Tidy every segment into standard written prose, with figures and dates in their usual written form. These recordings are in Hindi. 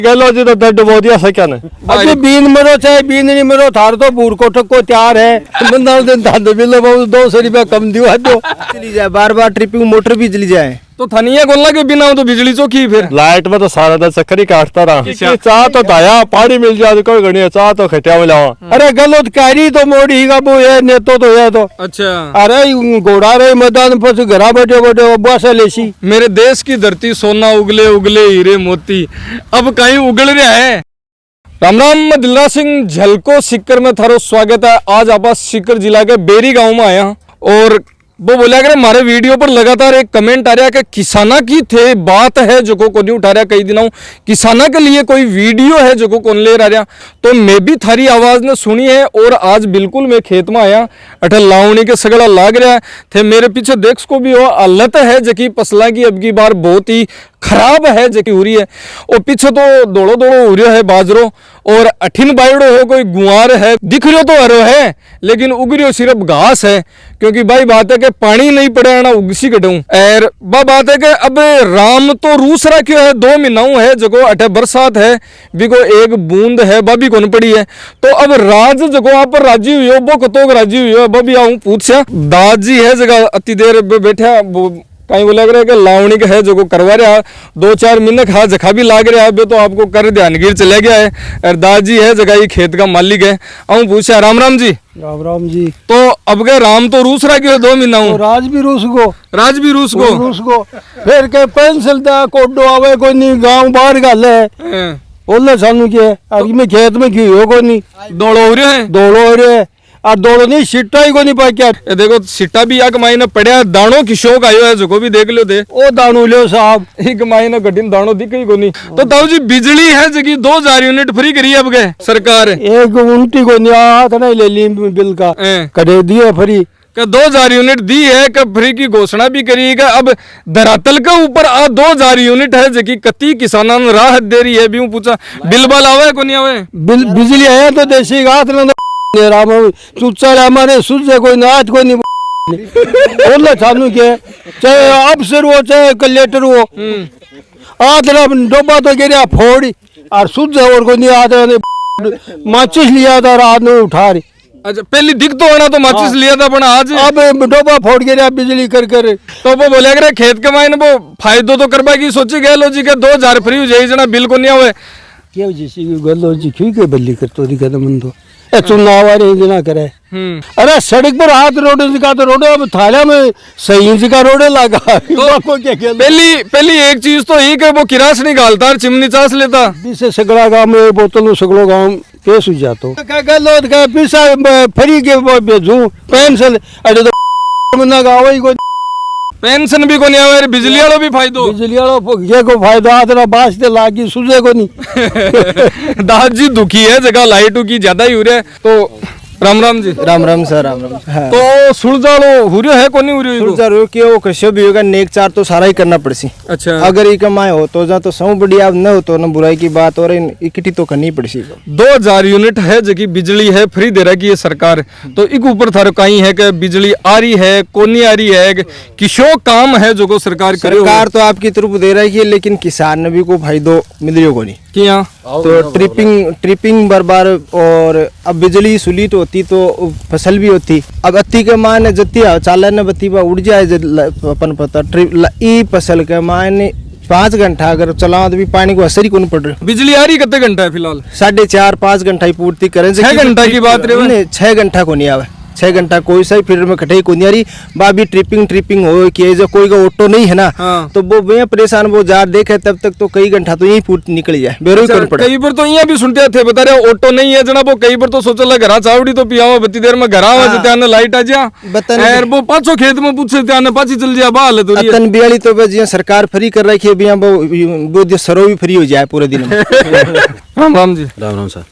गलो जी तो दर्द बहुत दिया सही क्या ने अभी बीन मरो चाहे बीन नहीं मरो थार तो बूर को ठको तैयार है बंदा दिन धांधे बिल बहुत 200 रुपया कम दियो दो चली जाए बार ट्रिपिंग मोटर भी चली जाए तो थानिया गोला के बिना हो तो बिजली चौकी फिर लाइट में तो सारा दिन चक्कर ही काटता रहा चाह तो दाया पानी मिल जाए कोई घड़ी चाह तो खटिया में लावा अरे गलो कारी तो मोड़ी का वो है नेतो तो है तो अच्छा अरे घोड़ा रे मैदान पर घरा बैठे बैठे बस लेसी मेरे देश की धरती सोना उगले उगले हीरे मोती अब कहीं उगल रहा है। राम राम, मैं दिलराज सिंह झलको सीकर में थारो स्वागत है। आज आप सीकर जिला के बेरी गांव में आया और वो बोला अगर हमारे वीडियो पर लगातार एक कमेंट आ रहा है कि किसाना की थे बात है जो को नहीं उठा रहा कई दिनों किसाना के लिए कोई वीडियो है जो को कौन ले रहा तो मैं भी थारी आवाज ने सुनी है और आज बिल्कुल मैं खेत में आया अठे लावणी के सगड़ा लाग रहा है थे मेरे पीछे देख को भी वो हालत है जबकि फसला की अब की बार बहुत ही खराब है जबकि हो रही है और पीछे तो दौड़ो दौड़ो हो रहा है बाजरो और अठिन बाइडो हो कोई गुआर है दिख रहा तो हरो है लेकिन उग रही सिर्फ घास है क्योंकि भाई बात है कि पानी नहीं पड़े ना उगसी कटूं और बात है कि अब राम तो रूस रखियो है 2 महीना है जगो अठे बरसात है बिको एक बूंद है बबी कौन पड़ी है तो अब राज जगो आप राजी हुई हो वो कतोक राजी हुई हो बबी आऊं पूछा दादी है जगह अति देर बैठा कहीं वो लग रहा है कि लावणी का है जो को करवा रहा 2-4 मिनट हाँ जखा भी लाग रहा है तो आपको कर ध्यान गिर चले गया है और दादी है जगह ये खेत का मालिक है आऊं पूछा राम राम जी। राम राम जी। तो अब के राम तो रूस रहा क्यों 2 महीना तो राज भी रूस को फिर के पेंसिल दा कोडो आवे कोई नहीं गांव बाहर गल है बोले सानू के अभी में खेत में क्यों हो कोई नहीं दौड़ो हो रहे हैं और दौड़ो नहीं सिट्टा ही को नहीं पाई क्या देखो सिट्टा भी एक मायने पड़िया दाणो की शौक आयो है जो को भी देख लो दे ओ दाणो लियो साहब एक मायने कठिन दाणो दिख ही को नहीं तो ताऊ जी बिजली है जगी 2000 यूनिट फ्री करी अब गए सरकार एक उल्टी को नहीं हाथ नहीं ले ली बिल का करे दिए फ्री का 2000 यूनिट दी है का फ्री की घोषणा भी करिएगा अब धरातल के ऊपर 2000 यूनिट है जबकि कति किसानों ने राहत दे रही है भी पूछा बिल बल आवे को नहीं आवे बिजली है तो देसी हाथ ना हमारे सूझे कोई नाच कोई नहीं बोला सानू के चाहे अफसर हो चाहे कलेक्टर हो आदरा डोबा तो गिरा फोड़ और सूझे और कोई नहीं आदरा माचिस लिया था रात में उठा रही अच्छा पहले दिख तो होना तो माचिस लिया था पर आज अब डोबा फोड़ गिरा बिजली कर तो वो बोले अगर खेत के मायने वो फायदो तो करवा की सोची गए लो जी के 2000 फ्री हो जाए जना बिल को नहीं आवे क्या जैसी गलो जी क्यों के बल्ली कर तो दिखा मन तो चुनाव ना करे अरे सड़क पर हाथ रोड का तो रोड अब थाला में सही का रोड लगा तो पहली एक चीज तो ही वो किरास निकालता चिमनी चास लेता जिसे सगड़ा गांव में बोतल सगड़ो गांव पेश हो जातो क्या पैसा फ्री के भेजू पेंशन अरे तो ना गाँव ही कोई पेंशन भी को नहीं आवे बिजली वालों भी फायदो ये को फायदा आदरा बास दे लागी सुझे को नहीं दादी दुखी है जगह लाइटों की ज्यादा ही हो रहा है तो राम राम जी। राम राम सर राम राम। हाँ। तो सुलझालो हो रहा है को नहीं हो रही सुलझालो कि वो कश्यो भी होगा नेक चार तो सारा ही करना पड़सी। अच्छा अगर ये कमाए हो तो जा तो सब बढ़िया न हो तो न बुराई की बात और इकट्ठी तो करनी पड़सी। 2000 यूनिट है जबकि बिजली है फ्री दे रहा है सरकार तो एक ऊपर थारो कहीं है कि बिजली आ रही है को नहीं आ रही है किशो काम है जो को सरकार तो आपकी तरफ दे रही है लेकिन किसान ने भी को फायदो मिल रही हो नहीं क्या तो ट्रिपिंग बार और अब बिजली सुलीट होती तो फसल भी होती अब अति के मान जती चालन बत्ती उड़ जाए अपन पता ई फसल के मान 5 घंटा अगर चलाओ तो भी पानी को असर ही कौन पड़ रहा। बिजली आ रही कितने घंटा है फिलहाल 4.5-5 घंटा ही पूर्ति करें 6 घंटा की बात रहे 6 घंटा को नहीं आवे 6 घंटा कोई सा फिर में कटाई को नहीं आ रही बाबी ट्रिपिंग हो कि जो कोई का ऑटो नहीं है ना तो वो भैया परेशान वो जार देखे तब तक तो कई घंटा तो यही फूट निकल जाए बेरो कर पड़े। कई बार तो यहाँ भी सुनते थे बता रहे ऑटो नहीं है जना वो कई बार तो सोचा घरा चावड़ी तो पियावा बत्ती देर में घरा आवा जते लाइट आ जा और वो पाछो खेत में पूछे त्याने पाछी चल जा बाल तो अतन बियाली तो बस सरकार फ्री कर रखी है बिया वो सरो भी फ्री हो जाए पूरे दिन में। राम राम जी। राम राम सर।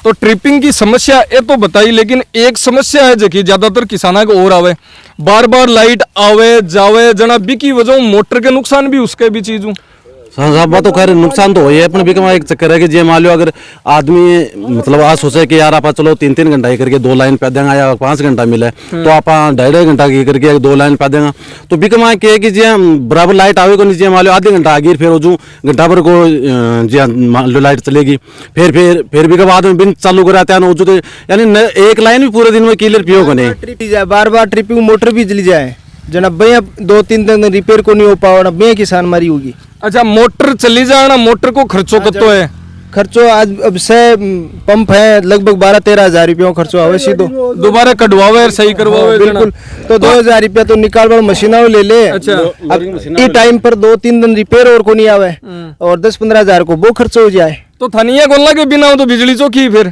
तो ट्रिपिंग की समस्या ये तो बताई लेकिन एक समस्या है जबकि ज्यादातर किसाना को और आवे बार लाइट आवे जावे जना भी की वजह मोटर के नुकसान भी उसके भी चीज साहब तो खैर नुकसान तो हो है अपने भी कमा एक चक्कर है कि जे मान लो अगर आदमी मतलब आज सोचे कि यार आप चलो 3-3 घंटा ही करके 2 लाइन पै देंगे या 5 घंटा मिले तो आप 2.5 घंटा की करके 2 लाइन पै देंगे तो भी कमा के कि जे बराबर लाइट आवे को नहीं मान लो आधे घंटा आगे फिर जो घंटा भर को जी मान लो लाइट चलेगी फिर भी कब आदमी बिन चालू कराते हैं तो यानी एक लाइन भी पूरे दिन में क्लियर पियो को नहीं बार बार ट्रिपिंग मोटर भी जली जाए जना भैया 2-3 दिन रिपेयर को नहीं हो पाओ भैया किसान मारी होगी। अच्छा मोटर चली जाना मोटर को खर्चो कतो है खर्चो आज अब से पंप है लगभग 12-13 हजार रुपया खर्चो आवे सीधो दोबारा कटवावे और सही करवावे बिल्कुल तो 2,000 रुपया तो निकाल बड़ मशीना ले ले। अच्छा अब टाइम पर 2-3 दिन रिपेयर और को नहीं आवे और 10-15 हजार को वो खर्चो हो जाए तो थानिया गोला के बिना तो बिजली चौकी फिर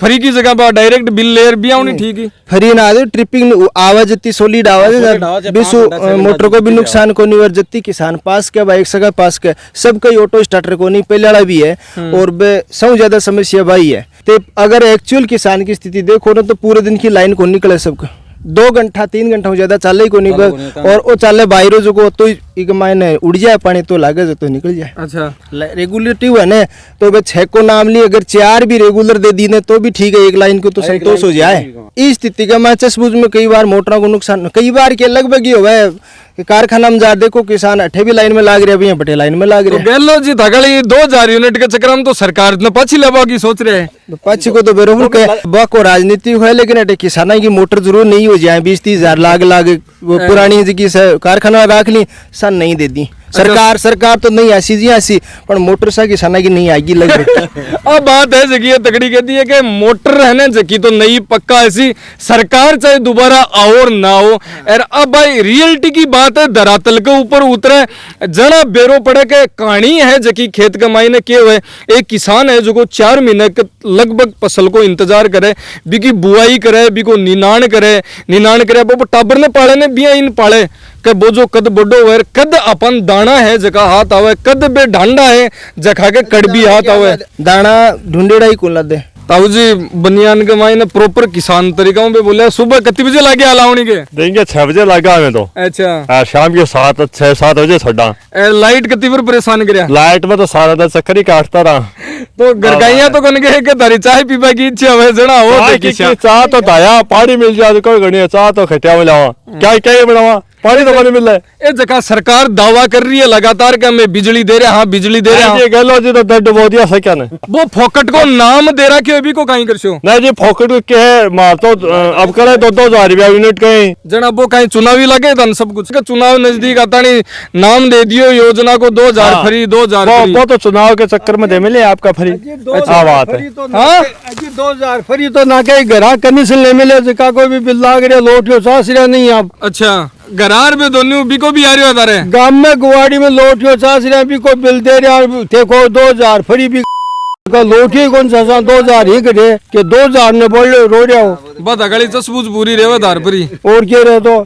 फ्री की जगह बा डायरेक्ट बिल लेयर भी आउनी ठीक है फ्री ना दे ट्रिपिंग आवाज इतनी सॉलिड आवाज बिसु मोटर को भी नुकसान को नहीं और जत्ती किसान पास के बाइक सगा पास के सब कई ऑटो स्टार्टर को नहीं पहले वाला भी है और बे सब ज्यादा समस्या भाई है तो अगर एक्चुअल किसान की स्थिति देखो ना तो पूरे दिन की लाइन को निकले सबका 2 घंटा 3 घंटा हो ज्यादा चाले ही को नहीं और वो चाले बाहरों जो को तो एक मायने उड़ जाए पानी तो लागे तो निकल जाए। अच्छा रेगुलेटिव है ना तो वे 6 को नाम ली अगर 4 भी रेगुलर दे दी ने तो भी ठीक है एक लाइन को तो संतोष हो जाए। इस स्थिति का मैं चसबूझ में कई बार मोटरों को नुकसान कई बार के लगभग ही हो कारखाना में जा देखो किसान अठे भी लाइन में लाग रहे अभी बटे लाइन में लाग रहे गैलो जी धगड़ी 2000 यूनिट के चक्कर में तो सरकार ने पाछी लेवा की सोच रहे हैं पाछी को तो बरोबर के को राजनीति है लेकिन अटे किसाना की मोटर जरूर नहीं हो जाए 20-30 हजार लाग वो पुरानी जी कारखाना राख ली सन नहीं दे दी सरकार तो नहीं ऐसी जी ऐसी पर मोटर सा किसाना की नहीं आएगी लग अब बात है जकी तगड़ी कहती है कि मोटर है ना जकी तो नहीं पक्का ऐसी सरकार चाहे दोबारा आओ और ना हो और अब भाई रियलिटी की बात है धरातल के ऊपर उतरे जरा बेरो पड़े के कहानी है जकी खेत कमाई ने किए हुए एक किसान है जो को 4 महीने के लगभग फसल को इंतजार करे बिकी बुआई करे बिको निनाण करे वो टाबर ने पाले ने बिया इन पाले के वो जो कद बड़ो है कद अपन दाना है जका हाथ आवे कद बे ढांडा है जखा के कड़बी हाथ आवे दाना ढूंढेड़ा ही कोला दे ताऊ जी बनियान के मायने प्रॉपर किसान तरीका में बोले सुबह कितने बजे लागे अलावनी के देंगे 6 बजे लगा हमें तो अच्छा शाम के 7-6-7 बजे छड़ा लाइट कितनी पर परेशान कर लाइट में तो सारा दिन चक्कर ही काटता रहा तो गरगाइया तो कन के तारी चाय पीबा की इच्छा है जड़ा हो चाह तो दाया पानी मिल जाए कोई गणी चाह तो खटिया में लावा क्या बनावा पानी तो पानी मिल रहा है। ये जगह सरकार दावा कर रही है लगातार कि हमें बिजली दे रहे हाँ बिजली दे रहे ये गलो जी तो दर्द बो दिया सही क्या ने वो फोकट को नाम दे रहा कि अभी को कहीं कर शो नहीं जी फोकट को क्या है मार तो अब करे 2,000 रुपया यूनिट कहीं जना वो कहीं चुनावी लगे था सब कुछ का चुनाव नजदीक आता नहीं नाम दे दियो योजना को 2000 फ्री 2000 वो तो चुनाव के चक्कर में दे मिले आपका फ्री अच्छा बात है 2000 फ्री तो ना कहीं ग्राहक करने से ले मिले जिका कोई भी बिल लाग रहे लोटियो चास रहे नहीं आप अच्छा गरार में दोनों बिको भी आ रहे हो तारे गांव में गुवाड़ी में लोटियो चास रहे भी कोई बिल दे रहे थे को 2000 फ्री भी लोटी कौन सा 2000 ही कटे के 2000 ने बोल रो रहे हो बस अगली चसबूझ पूरी रेवा धार परी और क्या रहे तो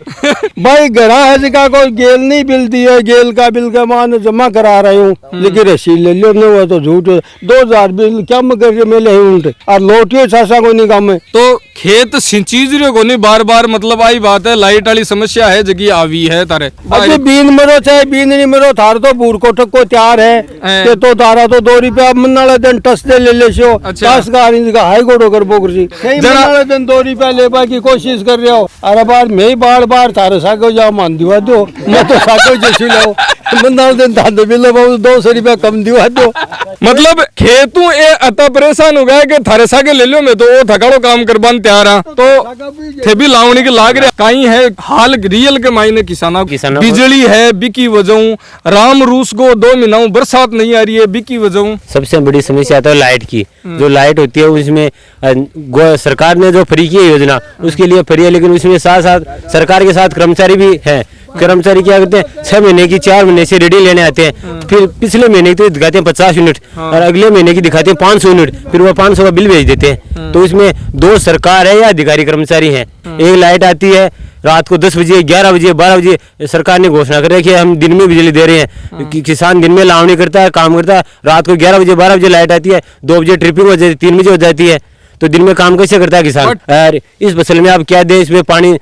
भाई घरा है जिका कोई गेल नहीं बिल दिया गेल का बिल का मान जमा करा रही हूँ लेकिन रसीद ले लियो नहीं हुआ तो झूठ 2000 बिल क्या कर मिले उल्टे और लोटियो सासा को नहीं काम में तो खेत सिंचीज रहे को नहीं बार बार मतलब आई बात है लाइट वाली समस्या है जगी आवी है तारे अरे बीन मरो चाहे बीन नहीं मरो थार तो बूढ़ कोटक को तैयार है के तो तारा तो 2 रुपया मनाले दिन टस दे ले शो 10 का हाई कोर्ट होकर बोकरसी मनाले दिन 2 रुपया लेबा की कोशिश कर रहे हो अरे बार मैं बार थारे साको जा मान दिवा दो मैं तो साको जैसी लो मनाले दिन धांधे बिल 200 रुपया कम दिवा दो मतलब खेतों ए अता परेशान हो गया कि थारे साके ले लो मैं तो वो थकाड़ो काम करबान तैयार तो थे भी लावणी के लाग रहे कहीं है हाल रियल के मायने किसानों बिजली है बिकी वजह राम रूस को 2 महीना बरसात नहीं आ रही है बिकी वजह सबसे बड़ी समस्या तो लाइट की जो लाइट होती है उसमें सरकार ने जो फ्री की है योजना उसके लिए फ्री है लेकिन उसमें साथ साथ सरकार के साथ कर्मचारी भी है कर्मचारी क्या करते हैं 6 महीने की 4 महीने से रेडी लेने आते हैं फिर पिछले महीने की तो दिखाते हैं 50 यूनिट और अगले महीने की दिखाते हैं 500 यूनिट फिर वो 500 का बिल भेज देते हैं तो इसमें 2 सरकार है या अधिकारी कर्मचारी हैं एक लाइट आती है रात को 10 बजे 11 बजे 12 बजे सरकार ने घोषणा कर कि हम दिन में बिजली दे रहे हैं किसान दिन में लावणी करता है काम करता है रात को 11 बजे 12 बजे लाइट आती है 2 बजे ट्रिपिंग हो जाती है 3 बजे हो जाती है तो दिन में काम कैसे करता है किसान? और इस फसल में आप क्या दे, इसमें पानी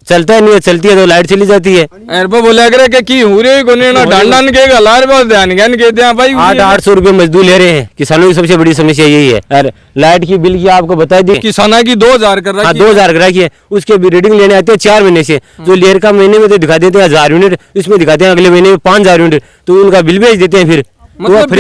चलता है नहीं है, चलती है तो लाइट चली जाती है। अरबा बोला करे कि की हो रही कोने ना डांडन के गलार बहुत ध्यान ज्ञान के दिया भाई 800 रुपये मजदूर ले रहे हैं। किसानों की सबसे बड़ी समस्या यही है। और लाइट की बिल की आपको बता दी, किसाना की 2000 कर रहा 2000 कर रखी है, उसके भी रीडिंग लेने आते हैं 4 महीने से। जो लेयर का महीने में तो दिखा देते हैं 1000 यूनिट, इसमें दिखाते हैं अगले महीने में 5000 यूनिट, तो उनका बिल भेज देते हैं। फिर मतलब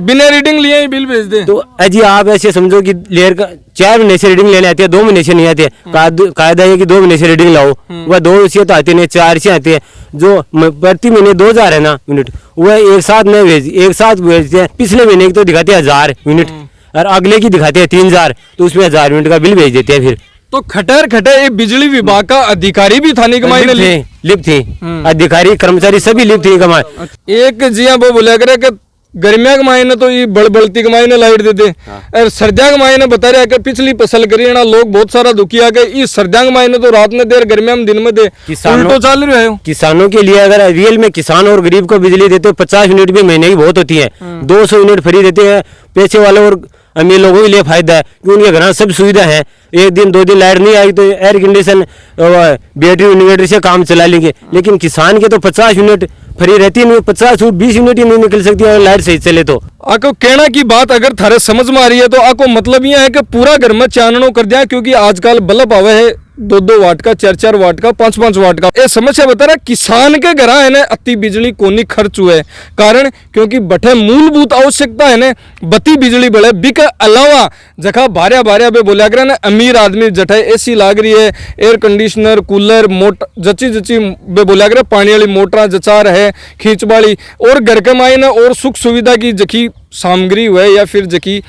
बिना रीडिंग लिए ही बिल भेज दे। तो अजी आप ऐसे समझो कि लेयर का 4 महीने से रीडिंग लेने आते हैं, 2 महीने से नहीं आते। कायदा है कि 2 महीने से रीडिंग लाओ, वह 2 से तो आते नहीं, 4 से आते हैं। जो प्रति महीने 2000 है ना यूनिट, वह एक साथ भेजते हैं। पिछले महीने की तो दिखाते हैं 1000 यूनिट और अगले की दिखाते हैं 3000, तो उसमें 1000 यूनिट का बिल भेज देते हैं। फिर तो खटर एक बिजली विभाग का अधिकारी भी थाने कमाई ने लिप थी, अधिकारी कर्मचारी सभी लिप थी कमाई। एक जिया वो बोला करे कि गर्मिया कमाई ने तो ये बड़बड़ती कमाई ने लाइट दे दे, और सर्दिया कमाई ने बता रहा है कि पिछली फसल करी ना लोग बहुत सारा दुखी आ गए, इस सर्दिया कमाई ने तो रात में दे और गर्मिया में दिन में दे, उल्टो चल रहे हो। किसानों के लिए अगर रियल में किसान और गरीब को बिजली देते हो 50 यूनिट भी महीने की बहुत होती है, 200 यूनिट फ्री देते हैं। पैसे वाले और अमीर लोगों के लिए फायदा है कि उनके घर सब सुविधा है। 1 दिन 2 दिन लाइट नहीं आई तो एयर कंडीशन बैटरी इन्वर्टर से काम चला लेंगे। लेकिन किसान के तो 50 यूनिट फ्री रहती है, 20 यूनिट ही नहीं निकल सकती और लाइट सही चले तो। आपको कहना की बात अगर थारे समझ में आ रही है तो आपको मतलब यह है कि पूरा घर में चाननो कर दिया, क्योंकि आजकल बल्ब आवे है 2-2 वाट का, 4-4 वाट का, 5-5 वाट का। ये समस्या बता रहा किसान के घर है ना अति बिजली कोनी खर्च हुए कारण, क्योंकि बठे मूलभूत आवश्यकता है ना बत्ती बिजली बढ़े बिक अलावा जगह बारह बे बोलिया करे ना अमीर आदमी जठे एसी लाग रही है, एयर कंडीशनर, कूलर, मोटर जची बे बोलिया करे पानी वाली मोटर जचा रहे खींच वाली, और घर के मायने और सुख सुविधा की जकी सामग्री हुए या फिर जकी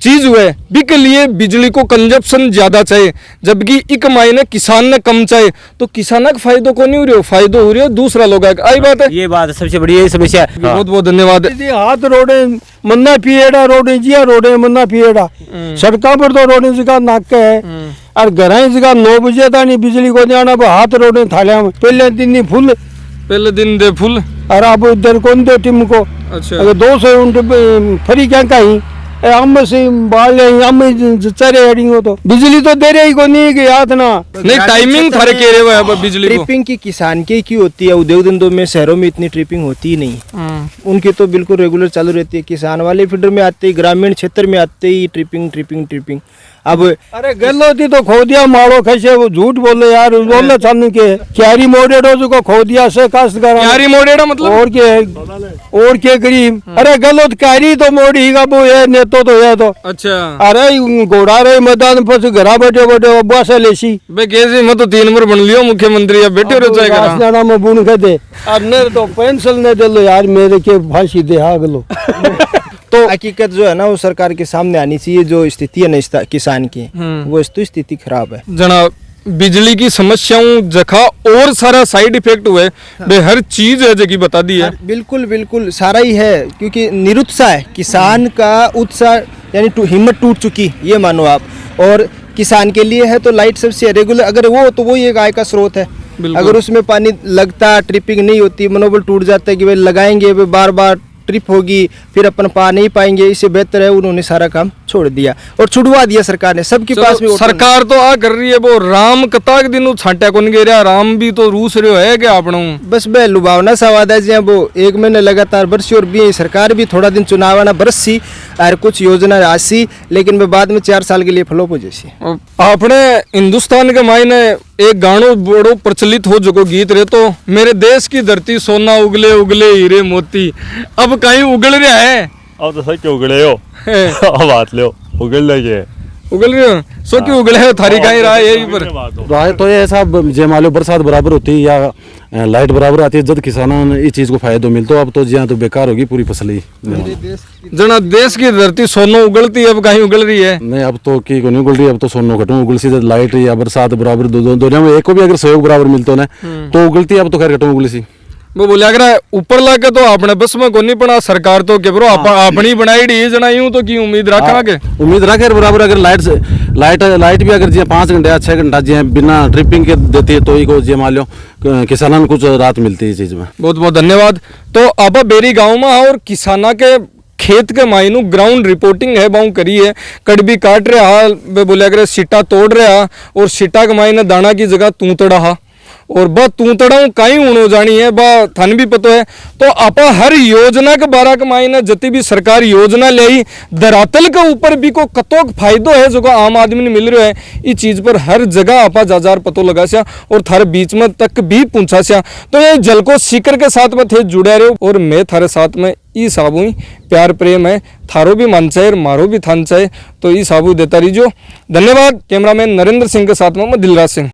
चीज हुए बिक लिए बिजली को कंजप्शन ज्यादा चाहिए, जबकि एक मायने किसान ने कम चाहिए। तो किसान का फायदो को नहीं हो रही हो, फायदो हो रही हो दूसरा लोग। आई बात है, ये बात सबसे बड़ी यही समस्या है। बहुत बहुत धन्यवाद। हाथ रोडे मन्ना पिएड़ा रोडे जिया रोडे मन्ना पिएड़ा सड़कों पर तो रोडे जगह नाके है और घर जगह 9 बजे तक नहीं बिजली को जाना हाथ रोडे थालिया में पहले दिन फुल पहले दिन दे फुल और अब इधर कौन दे टीम को। अच्छा, अगर 200 यूनिट फ्री क्या कहीं हम से बाल हम चरे हेडिंग हो तो बिजली तो दे रही को नहीं कि याद ना नहीं टाइमिंग थारे कह रहे हो अब बिजली को। ट्रिपिंग की किसान की क्यों होती है? उद्योग धंधों में शहरों में इतनी ट्रिपिंग होती ही नहीं, उनकी तो बिल्कुल रेगुलर चालू रहती है। किसान वाले फीडर में आते ही, ग्रामीण क्षेत्र में आते ही ट्रिपिंग। अब अरे गल होती तो खो दिया मारो कैसे वो झूठ बोले यार, बोलना चाहने के क्यारी मोडेडो जो खो दिया से काश्तकार क्यारी मोडेडो मतलब और क्या गरीब। अरे गलत क्यारी तो मोड़ी का वो है नेतो तो है तो। अच्छा, अरे घोड़ा रहे मैदान पर घरा बैठे बस लेसी बे कैसे मैं तो 3 नंबर बन लियो मुख्यमंत्री अब बैठे रहो चाहे करा में बुन के दे और ने तो पेंसिल ने दे लो यार मेरे के फांसी दे आगलो। तो हकीकत जो है ना वो सरकार के सामने आनी चाहिए। जो स्थिति है ना किसान की वो स्थिति खराब है जनाब। बिजली की समस्याओं जखा और सारा साइड इफेक्ट हुए बे हर चीज है जगह बता दी है। बिल्कुल सारा ही है, क्योंकि निरुत्साह है किसान का, उत्साह यानी हिम्मत टूट चुकी ये मानो आप। और किसान के लिए है तो लाइट सबसे रेगुलर अगर वो तो वही एक आय का स्रोत है। अगर उसमें पानी लगता, ट्रिपिंग नहीं होती, मनोबल टूट जाता है कि भाई लगाएंगे बार बार ट्रिप होगी फिर अपन पा नहीं पाएंगे, इससे बेहतर है उन्होंने सारा काम छोड़ दिया और छुड़वा दिया सरकार ने सबके पास में। सरकार तो आ कर रही है वो राम कता के दिन छांटा को नहीं गया, राम भी तो रूस रहे हो है क्या आपनों बस बे लुभावना सवाद है जी। वो 1 महीने लगातार बरसी और भी सरकार भी थोड़ा दिन चुनाव आना बरसी और कुछ योजना राशि, लेकिन वे बाद में 4 साल के लिए फ्लॉप हो जैसी। अपने हिंदुस्तान के मायने एक गानो बड़ो प्रचलित हो जो गीत रहे तो मेरे देश की धरती सोना उगले उगले हीरे मोती, अब कहीं उगल रहा है। अब तो सच उगले हो अब बात लो उगल लगे उगल रहे हो सो क्यों उगले हो थारी कहीं रहा यही पर राय तो ये ऐसा जे मान लो बरसात बराबर होती है या लाइट बराबर आती है जब किसानों ने इस चीज को फायदा मिलता अब तो जहाँ तो बेकार होगी पूरी फसल ही। जना देश की धरती सोनो उगलती अब कहीं उगल रही है नहीं अब तो की को नहीं उगल रही, अब तो सोनो घटो उगल सी लाइट या बरसात बराबर दोनों में एक को भी अगर सहयोग बराबर मिलता ना तो उगलती अब तो खैर घटो उगली सी। वो बोलिया कर ऊपर लाके तो आपने बस में को नहीं पड़ा सरकार तो के ब्रो अपनी बनाई डी जना यूं तो की उम्मीद रखा के उम्मीद रखे बराबर अगर लाइट भी अगर जी 5 घंटे या 6 घंटा जी बिना ट्रिपिंग के देती है तो को जी मान लो किसानों को कुछ राहत मिलती है चीज में। बहुत बहुत धन्यवाद। तो अब बेरी गाँव में और किसाना के खेत के मायनू ग्राउंड रिपोर्टिंग है बाऊ करी है, कड़बी काट रहा वे बोलिया करे सीटा तोड़ रहा और सीटा के मायने दाना की जगह तू तड़ा हा और बा तू तड़ाऊ कहीं उणो जानी है बा थान भी पतो है। तो आपा हर योजना के बारा के मायने जति भी सरकार योजना ले आई धरातल के ऊपर भी को कतोक फायदो है जो आम आदमी ने मिल रहा है, इस चीज पर हर जगह आपा जाजार पतो लगा सिया और थारे बीच में तक भी पूछा सिया। तो ये जलको सीकर के साथ में थे जुड़े रहे और मैं थारे साथ में ई साबू प्यार प्रेम है, थारो भी मन चाहे मारो भी थान चाहे, तो ई साबू देता रही जो। धन्यवाद। कैमरामैन नरेंद्र सिंह के साथ में मैं दिलराज सिंह।